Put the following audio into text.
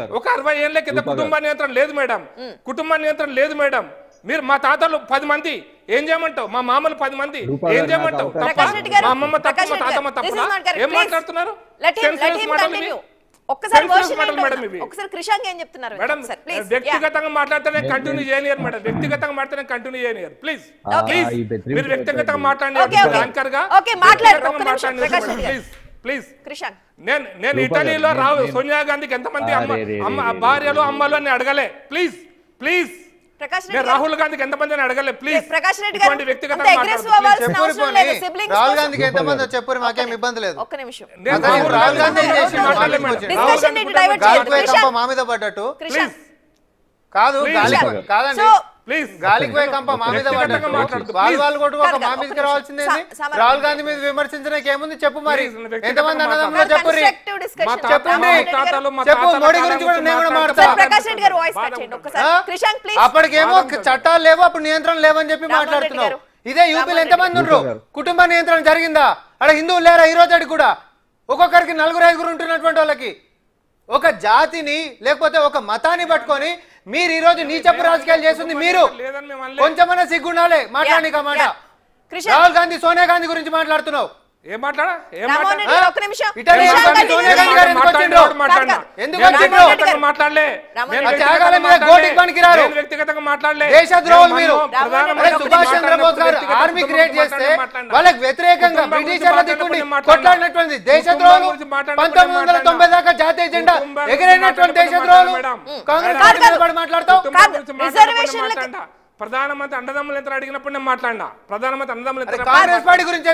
ఒక 60 ఏళ్ల కింద కుటుంబ నియంత్రణ లేదు మేడం. కుటుంబ నియంత్రణ లేదు మేడం. మీరు మా తాతలు 10 మంది ఏం చేయమంటావు? మా మామలు 10 మంది ఏం చేయమంటావు? మా అమ్మమ్మ తప్ప మా తాతమ్మ తప్ప ఏం మాట్లాడుతున్నారు? వ్యక్తిగతంగా మాట్లాడితేనే కంటిన్యూ చేయనియరు మేడం. వ్యక్తిగతంగా మాట్లాడితే కంటిన్యూ చేయనియరు. ప్లీజ్ ప్లీజ్ మీరు వ్యక్తిగతంగా మాట్లాడండి. యాంకర్ గా ప్లీజ్ ప్లీజ్. నేను ఇటలీలో సోనియా గాంధీకి ఎంతమంది భార్యలు అమ్మలు అని అడగలే. Please please. రాహుల్ గాంధీకి ఎంతమంది అని అడగలే. ప్లీజ్ వ్యక్తిగతంగా రాహుల్ గాంధీకి ఎంతమంది చెప్పారు, మాకేం ఇబ్బంది లేదు. ఒక్క నిమిషం మా మీద పడ్డట్టు కాదు, కాదండి. ప్లీజ్ గాలికి పోయి కంప మా మీద పడ్డట్టు వాళ్ళు కొట్టు ఒక మా మీదకి రావాల్సిందే. రాహుల్ గాంధీ మీద విమర్శించడానికి ఏముంది చెప్పు. మరి ఎంతమంది అన్నదమ్ములో చెప్పండి, చెప్పండి. చెప్పు. మోడీ గురించి కూడా నేను కూడా మాట్లాడతాను. అప్పటికేమో చట్టాలు లేవు, అప్పుడు నియంత్రణ లేవని చెప్పి మాట్లాడుతున్నావు. ఇదే యూపీలో ఎంతమంది ఉండ్రు? కుటుంబ నియంత్రణ జరిగిందా? అక్కడ హిందువులు లేరా ఈ రోజు కూడా? ఒక్కొక్కరికి 4-5 ఉంటున్నటువంటి వాళ్ళకి ఒక జాతిని లేకపోతే ఒక మతాన్ని పట్టుకొని మీరు ఈ రోజు నీచపు రాజకీయాలు చేస్తుంది. మీరు కొంచెమన్నా సిగ్గుండాలి మాట్లాడడానికి. మాట రాహుల్ గాంధీ సోనియా గాంధీ గురించి మాట్లాడుతున్నావు. ఏం మాట్లాడా? దేశద్రోహులు మీరు. సుభాష్ చంద్రబోస్ గారు ఆర్మీ క్రియేట్ చేస్తే వాళ్ళకి వ్యతిరేకంగా బ్రిటిషర్ల దిక్కుండి కొట్లాడినటువంటి దేశద్రోహులు 1990 దాకా జాతీయ జెండా ఎగిరైనటువంటి దేశద్రోహులు కాంగ్రెస్ మాట్లాడతావు. ప్రధానమంత్రి అండదమ్ములు ఎంత అడిగినప్పుడు నేను మాట్లాడినా. ప్రధానమంత్రి అండదమ్ములు కాంగ్రెస్ పార్టీ గురించి